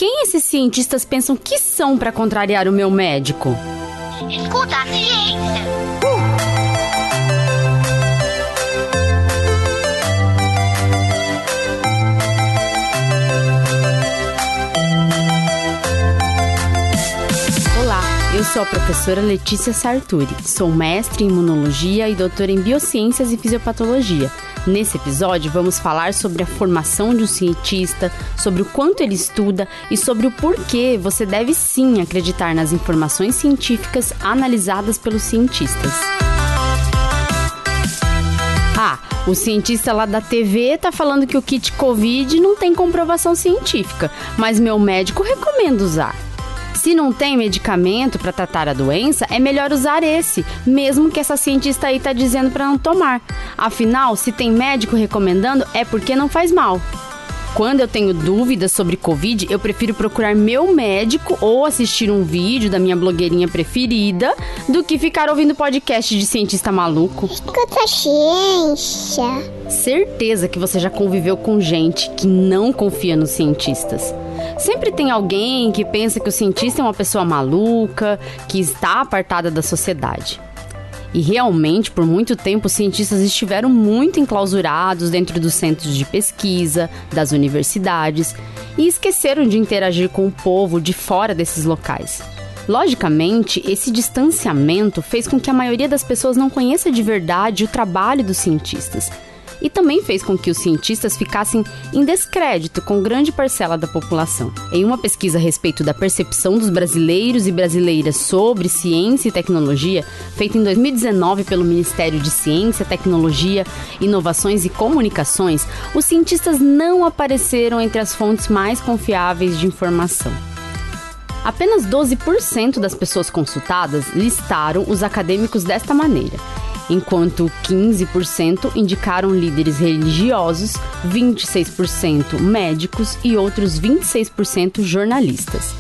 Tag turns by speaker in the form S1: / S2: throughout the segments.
S1: Quem esses cientistas pensam que são para contrariar o meu médico?
S2: Escuta a ciência!
S1: Eu sou a professora Letícia Sarturi, sou mestre em imunologia e doutora em biociências e fisiopatologia. Nesse episódio vamos falar sobre a formação de um cientista, sobre o quanto ele estuda e sobre o porquê você deve sim acreditar nas informações científicas analisadas pelos cientistas. O cientista lá da TV tá falando que o kit Covid não tem comprovação científica, mas meu médico recomenda usar. Se não tem medicamento para tratar a doença, é melhor usar esse, mesmo que essa cientista aí tá dizendo para não tomar. Afinal, se tem médico recomendando, é porque não faz mal. Quando eu tenho dúvidas sobre Covid, eu prefiro procurar meu médico ou assistir um vídeo da minha blogueirinha preferida do que ficar ouvindo podcast de cientista maluco.
S2: Escuta a ciência.
S1: Certeza que você já conviveu com gente que não confia nos cientistas. Sempre tem alguém que pensa que o cientista é uma pessoa maluca, que está apartada da sociedade. E realmente, por muito tempo, os cientistas estiveram muito enclausurados dentro dos centros de pesquisa, das universidades, e esqueceram de interagir com o povo de fora desses locais. Logicamente, esse distanciamento fez com que a maioria das pessoas não conheça de verdade o trabalho dos cientistas. E também fez com que os cientistas ficassem em descrédito com grande parcela da população. Em uma pesquisa a respeito da percepção dos brasileiros e brasileiras sobre ciência e tecnologia, feita em 2019 pelo Ministério de Ciência, Tecnologia, Inovações e Comunicações, os cientistas não apareceram entre as fontes mais confiáveis de informação. Apenas 12% das pessoas consultadas listaram os acadêmicos desta maneira, enquanto 15% indicaram líderes religiosos, 26% médicos e outros 26% jornalistas.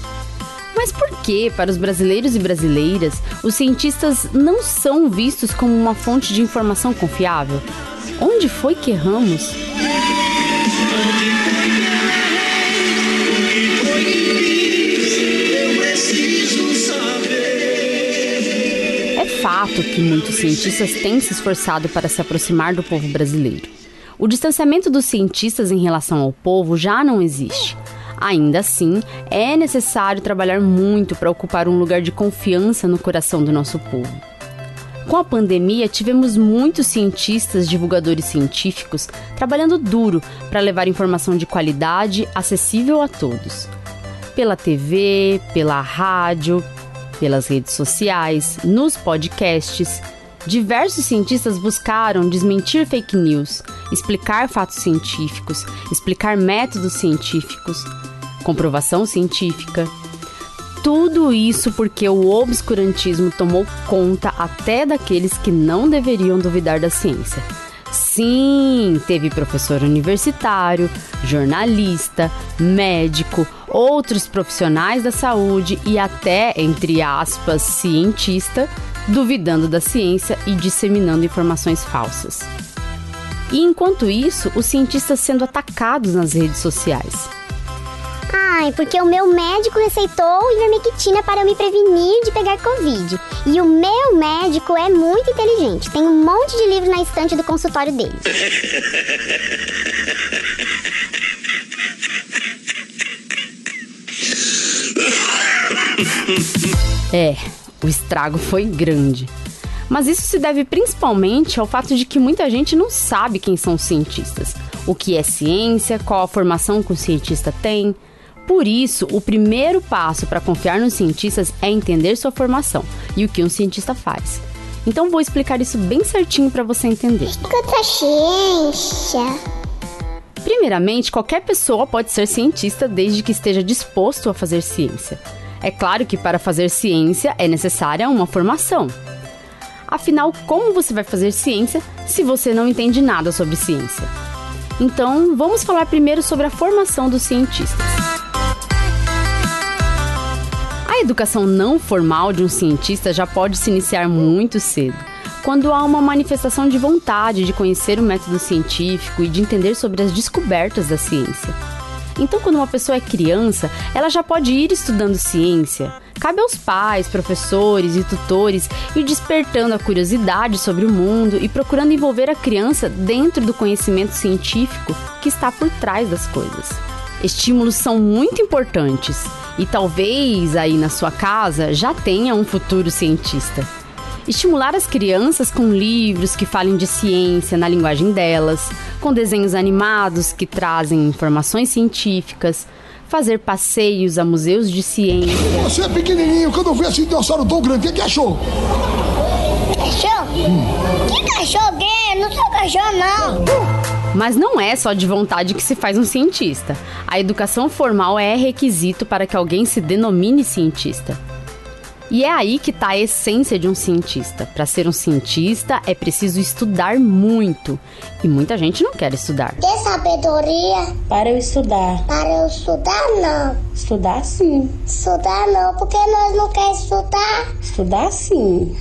S1: Mas por que, para os brasileiros e brasileiras, os cientistas não são vistos como uma fonte de informação confiável? Onde foi que erramos? Fato que muitos cientistas têm se esforçado para se aproximar do povo brasileiro. O distanciamento dos cientistas em relação ao povo já não existe. Ainda assim, é necessário trabalhar muito para ocupar um lugar de confiança no coração do nosso povo. Com a pandemia, tivemos muitos cientistas, divulgadores científicos, trabalhando duro para levar informação de qualidade acessível a todos. Pela TV, pela rádio, pelas redes sociais, nos podcasts, diversos cientistas buscaram desmentir fake news, explicar fatos científicos, explicar métodos científicos, comprovação científica. Tudo isso porque o obscurantismo tomou conta até daqueles que não deveriam duvidar da ciência. Sim, teve professor universitário, jornalista, médico, outros profissionais da saúde e até, entre aspas, cientista, duvidando da ciência e disseminando informações falsas. E enquanto isso, os cientistas sendo atacados nas redes sociais.
S2: Porque o meu médico receitou ivermectina para eu me prevenir de pegar Covid. E o meu médico é muito inteligente. Tem um monte de livro na estante do consultório dele.
S1: O estrago foi grande. Mas isso se deve principalmente ao fato de que muita gente não sabe quem são os cientistas, o que é ciência, qual a formação que o cientista tem. Por isso, o primeiro passo para confiar nos cientistas é entender sua formação e o que um cientista faz. Então vou explicar isso bem certinho para você entender.
S2: Escuta a ciência.
S1: Primeiramente, qualquer pessoa pode ser cientista desde que esteja disposto a fazer ciência. É claro que para fazer ciência é necessária uma formação. Afinal, como você vai fazer ciência se você não entende nada sobre ciência? Então, vamos falar primeiro sobre a formação dos cientistas. A educação não formal de um cientista já pode se iniciar muito cedo, quando há uma manifestação de vontade de conhecer o método científico e de entender sobre as descobertas da ciência. Então, quando uma pessoa é criança, ela já pode ir estudando ciência. Cabe aos pais, professores e tutores ir despertando a curiosidade sobre o mundo e procurando envolver a criança dentro do conhecimento científico que está por trás das coisas. Estímulos são muito importantes e talvez aí na sua casa já tenha um futuro cientista. Estimular as crianças com livros que falem de ciência na linguagem delas, com desenhos animados que trazem informações científicas, fazer passeios a museus de ciência.
S3: Você é pequenininho, quando eu vi esse dinossauro tão grande, o que achou?
S2: Cachorro? Que cachorro que é? Não sou cachorro, não.
S1: Mas não é só de vontade que se faz um cientista. A educação formal é requisito para que alguém se denomine cientista. E é aí que está a essência de um cientista. Para ser um cientista, é preciso estudar muito. E muita gente não quer estudar.
S2: Ter sabedoria?
S4: Para eu estudar.
S2: Para eu estudar, não.
S4: Estudar sim.
S2: Estudar não, porque nós não queremos estudar.
S4: Estudar sim.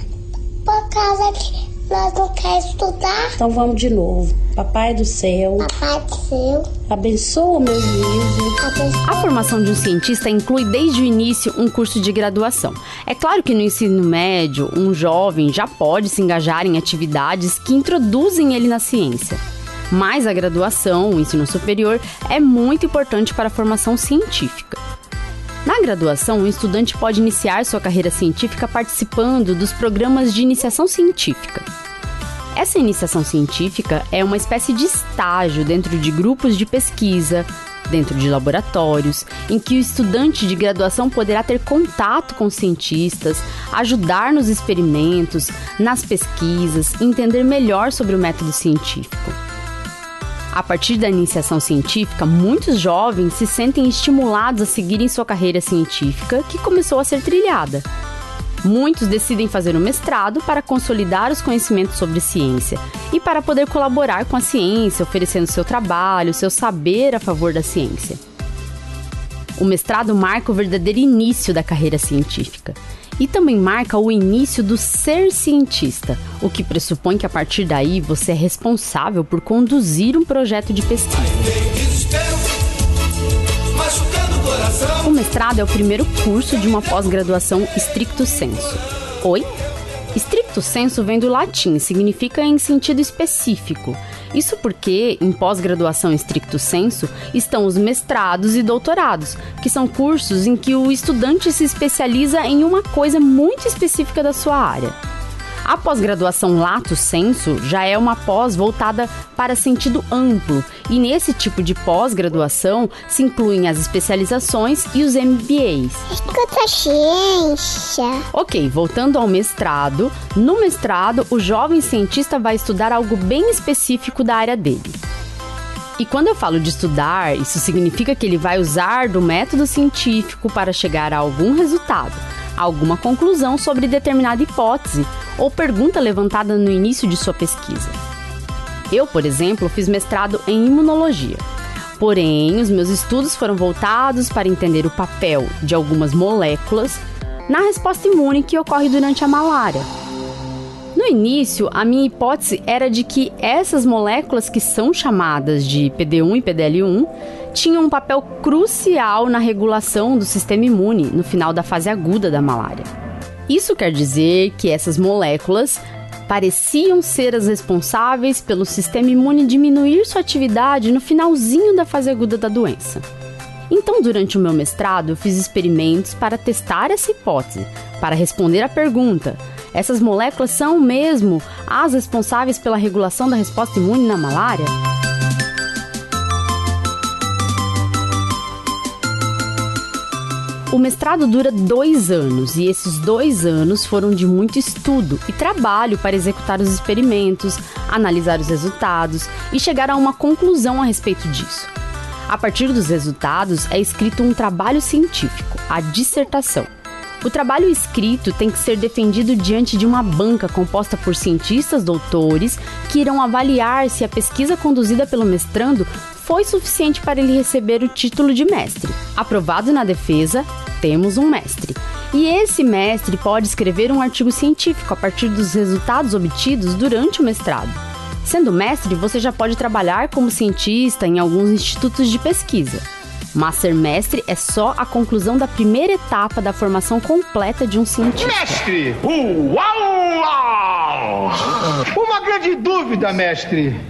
S2: Por causa que nós não queremos estudar.
S4: Então vamos de novo. Papai do céu.
S2: Papai do céu.
S4: Abençoa meus livros.
S1: A formação de um cientista inclui desde o início um curso de graduação. É claro que no ensino médio, um jovem já pode se engajar em atividades que introduzem ele na ciência. Mas a graduação, o ensino superior, é muito importante para a formação científica. Na graduação, o estudante pode iniciar sua carreira científica participando dos programas de iniciação científica. Essa iniciação científica é uma espécie de estágio dentro de grupos de pesquisa, dentro de laboratórios, em que o estudante de graduação poderá ter contato com cientistas, ajudar nos experimentos, nas pesquisas, entender melhor sobre o método científico. A partir da iniciação científica, muitos jovens se sentem estimulados a seguirem sua carreira científica, que começou a ser trilhada. Muitos decidem fazer um mestrado para consolidar os conhecimentos sobre ciência e para poder colaborar com a ciência, oferecendo seu trabalho, seu saber a favor da ciência. O mestrado marca o verdadeiro início da carreira científica e também marca o início do ser cientista, o que pressupõe que a partir daí você é responsável por conduzir um projeto de pesquisa. O mestrado é o primeiro curso de uma pós-graduação stricto sensu. Oi? Stricto sensu vem do latim, significa em sentido específico. Isso porque, em pós-graduação stricto sensu, estão os mestrados e doutorados, que são cursos em que o estudante se especializa em uma coisa muito específica da sua área. A pós-graduação lato sensu já é uma pós voltada para sentido amplo, e nesse tipo de pós-graduação se incluem as especializações e os MBAs.
S2: Escuta ciência.
S1: Ok, voltando ao mestrado. No mestrado, o jovem cientista vai estudar algo bem específico da área dele. E quando eu falo de estudar, isso significa que ele vai usar do método científico para chegar a algum resultado, alguma conclusão sobre determinada hipótese ou pergunta levantada no início de sua pesquisa. Eu, por exemplo, fiz mestrado em imunologia. Porém, os meus estudos foram voltados para entender o papel de algumas moléculas na resposta imune que ocorre durante a malária. No início, a minha hipótese era de que essas moléculas, que são chamadas de PD-1 e PDL-1, tinham um papel crucial na regulação do sistema imune no final da fase aguda da malária. Isso quer dizer que essas moléculas pareciam ser as responsáveis pelo sistema imune diminuir sua atividade no finalzinho da fase aguda da doença. Então, durante o meu mestrado, eu fiz experimentos para testar essa hipótese, para responder à pergunta: essas moléculas são mesmo as responsáveis pela regulação da resposta imune na malária? O mestrado dura 2 anos e esses 2 anos foram de muito estudo e trabalho para executar os experimentos, analisar os resultados e chegar a uma conclusão a respeito disso. A partir dos resultados é escrito um trabalho científico, a dissertação. O trabalho escrito tem que ser defendido diante de uma banca composta por cientistas doutores que irão avaliar se a pesquisa conduzida pelo mestrando foi suficiente para ele receber o título de mestre. Aprovado na defesa, temos um mestre. E esse mestre pode escrever um artigo científico a partir dos resultados obtidos durante o mestrado. Sendo mestre, você já pode trabalhar como cientista em alguns institutos de pesquisa. Mas ser mestre é só a conclusão da primeira etapa da formação completa de um cientista.
S5: Mestre! Uau! Uma grande dúvida, mestre.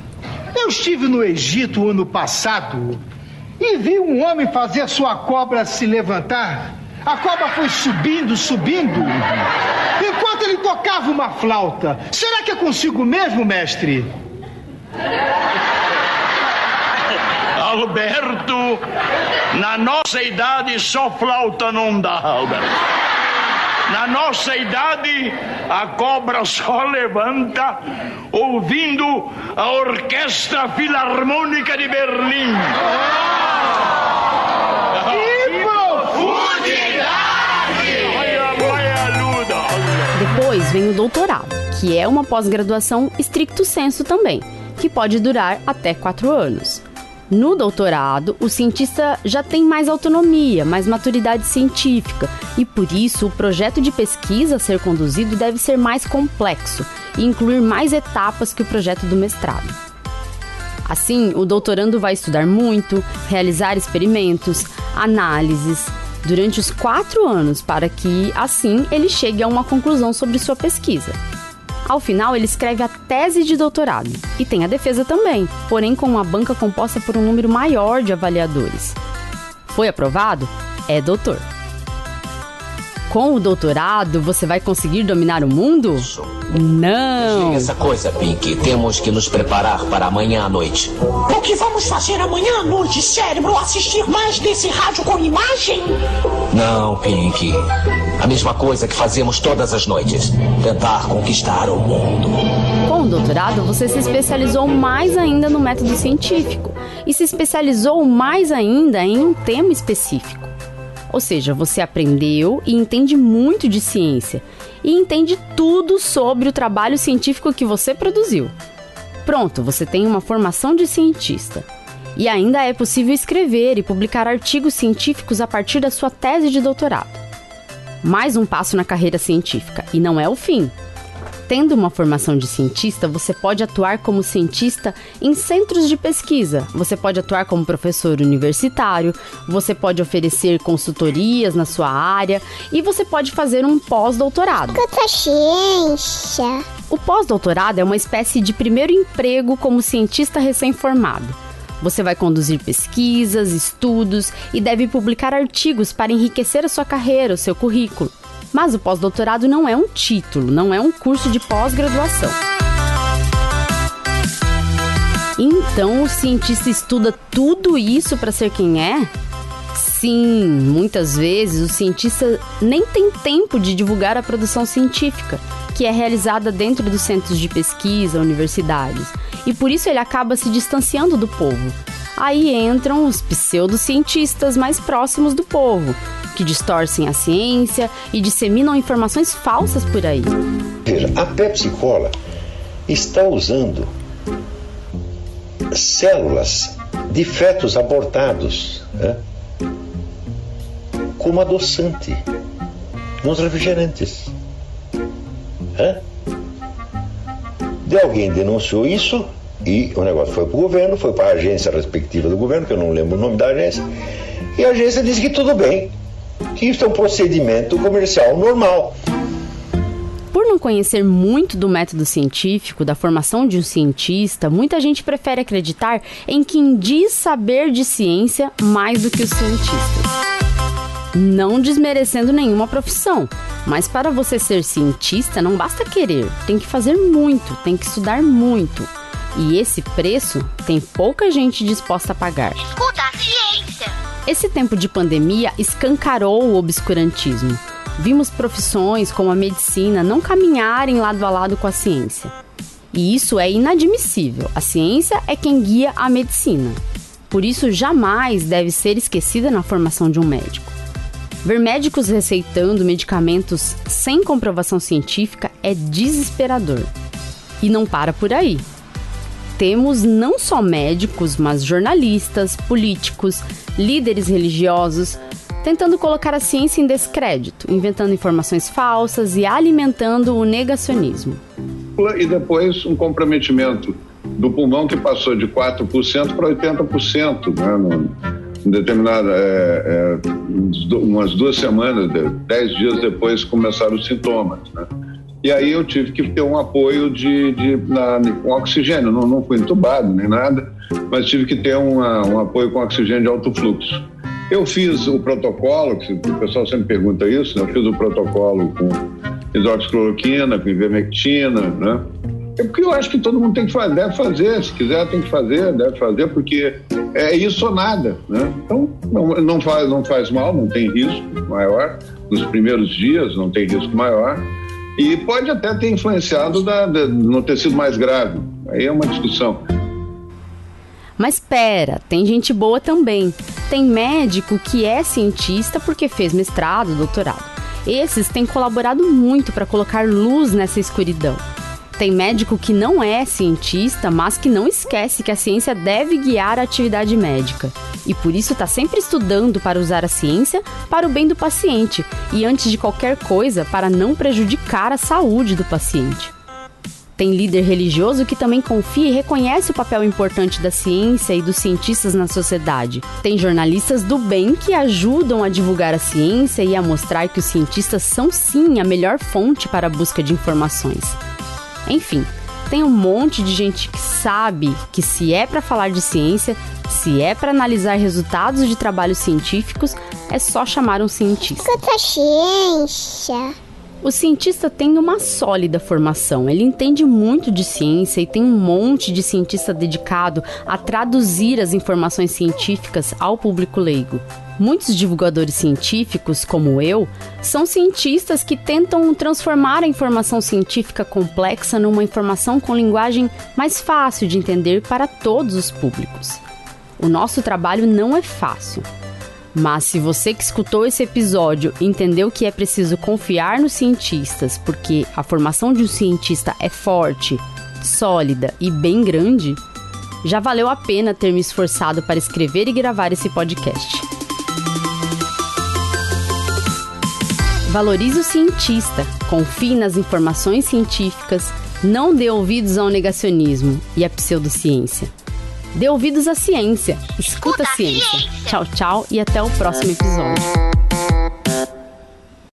S5: Eu estive no Egito ano passado e vi um homem fazer sua cobra se levantar. A cobra foi subindo, enquanto ele tocava uma flauta. Será que é consigo mesmo, mestre?
S6: Alberto, na nossa idade só flauta não dá, Alberto. Na nossa idade, a cobra só levanta ouvindo a Orquestra Filarmônica de Berlim.
S5: Que profundidade!
S1: Depois vem o doutorado, que é uma pós-graduação stricto sensu também, que pode durar até 4 anos. No doutorado, o cientista já tem mais autonomia, mais maturidade científica, e por isso o projeto de pesquisa a ser conduzido deve ser mais complexo e incluir mais etapas que o projeto do mestrado. Assim, o doutorando vai estudar muito, realizar experimentos, análises, durante os 4 anos, para que, assim, ele chegue a uma conclusão sobre sua pesquisa. Ao final, ele escreve a tese de doutorado e tem a defesa também, porém com uma banca composta por um número maior de avaliadores. Foi aprovado? É doutor. Com o doutorado, você vai conseguir dominar o mundo? Não!
S7: Essa coisa, Pink, temos que nos preparar para amanhã à noite.
S8: O que vamos fazer amanhã à noite, cérebro? Assistir mais desse rádio com imagem?
S7: Não, Pink. A mesma coisa que fazemos todas as noites. Tentar conquistar o mundo.
S1: Com o doutorado, você se especializou mais ainda no método científico e se especializou mais ainda em um tema específico. Ou seja, você aprendeu e entende muito de ciência e entende tudo sobre o trabalho científico que você produziu. Pronto, você tem uma formação de cientista. E ainda é possível escrever e publicar artigos científicos a partir da sua tese de doutorado. Mais um passo na carreira científica, e não é o fim. Tendo uma formação de cientista, você pode atuar como cientista em centros de pesquisa, você pode atuar como professor universitário, você pode oferecer consultorias na sua área e você pode fazer um pós-doutorado.
S2: Ciência.
S1: O pós-doutorado é uma espécie de primeiro emprego como cientista recém-formado. Você vai conduzir pesquisas, estudos e deve publicar artigos para enriquecer a sua carreira, o seu currículo. Mas o pós-doutorado não é um título, não é um curso de pós-graduação. Então o cientista estuda tudo isso para ser quem é? Sim, muitas vezes o cientista nem tem tempo de divulgar a produção científica, que é realizada dentro dos centros de pesquisa, universidades, e por isso ele acaba se distanciando do povo. Aí entram os pseudocientistas mais próximos do povo, que distorcem a ciência e disseminam informações falsas por aí.
S9: Veja, a Pepsi Cola está usando células de fetos abortados, né, como adoçante nos refrigerantes. De alguém denunciou isso e o negócio foi para o governo, foi para a agência respectiva do governo, que eu não lembro o nome da agência, e a agência disse que tudo bem, que isso é um procedimento comercial normal.
S1: Por não conhecer muito do método científico, da formação de um cientista, muita gente prefere acreditar em quem diz saber de ciência mais do que os cientistas. Não desmerecendo nenhuma profissão, mas para você ser cientista não basta querer, tem que fazer muito, tem que estudar muito. E esse preço tem pouca gente disposta a pagar.
S2: Escuta a ciência!
S1: Esse tempo de pandemia escancarou o obscurantismo. Vimos profissões como a medicina não caminharem lado a lado com a ciência. E isso é inadmissível. A ciência é quem guia a medicina. Por isso, jamais deve ser esquecida na formação de um médico. Ver médicos receitando medicamentos sem comprovação científica é desesperador. E não para por aí. Temos não só médicos, mas jornalistas, políticos, líderes religiosos, tentando colocar a ciência em descrédito, inventando informações falsas e alimentando o negacionismo.
S10: E depois um comprometimento do pulmão que passou de 4% para 80%, né, umas 2 semanas, 10 dias depois começaram os sintomas, né? E aí eu tive que ter um apoio com oxigênio, não fui entubado nem nada, mas tive que ter um apoio com oxigênio de alto fluxo. Eu fiz o protocolo, que o pessoal sempre pergunta isso, né? Eu fiz o protocolo com hidroxicloroquina, com ivermectina, né? É porque eu acho que todo mundo deve fazer, se quiser tem que fazer, deve fazer, porque é isso ou nada, né? Então não faz mal, não tem risco maior, nos primeiros dias não tem risco maior, e pode até ter influenciado não ter sido mais grave, aí é uma discussão.
S1: Mas espera, tem gente boa também. Tem médico que é cientista porque fez mestrado, doutorado. Esses têm colaborado muito para colocar luz nessa escuridão. Tem médico que não é cientista, mas que não esquece que a ciência deve guiar a atividade médica. E por isso está sempre estudando para usar a ciência para o bem do paciente e, antes de qualquer coisa, para não prejudicar a saúde do paciente. Tem líder religioso que também confia e reconhece o papel importante da ciência e dos cientistas na sociedade. Tem jornalistas do bem que ajudam a divulgar a ciência e a mostrar que os cientistas são sim a melhor fonte para a busca de informações. Enfim, tem um monte de gente que sabe que se é para falar de ciência, se é para analisar resultados de trabalhos científicos, é só chamar um cientista.
S2: Contra a ciência.
S1: O cientista tem uma sólida formação, ele entende muito de ciência e tem um monte de cientista dedicado a traduzir as informações científicas ao público leigo. Muitos divulgadores científicos, como eu, são cientistas que tentam transformar a informação científica complexa numa informação com linguagem mais fácil de entender para todos os públicos. O nosso trabalho não é fácil. Mas se você que escutou esse episódio entendeu que é preciso confiar nos cientistas, porque a formação de um cientista é forte, sólida e bem grande, já valeu a pena ter me esforçado para escrever e gravar esse podcast. Valorize o cientista, confie nas informações científicas, não dê ouvidos ao negacionismo e à pseudociência. Dê ouvidos à ciência, escuta a ciência. Tchau, tchau e até o próximo episódio.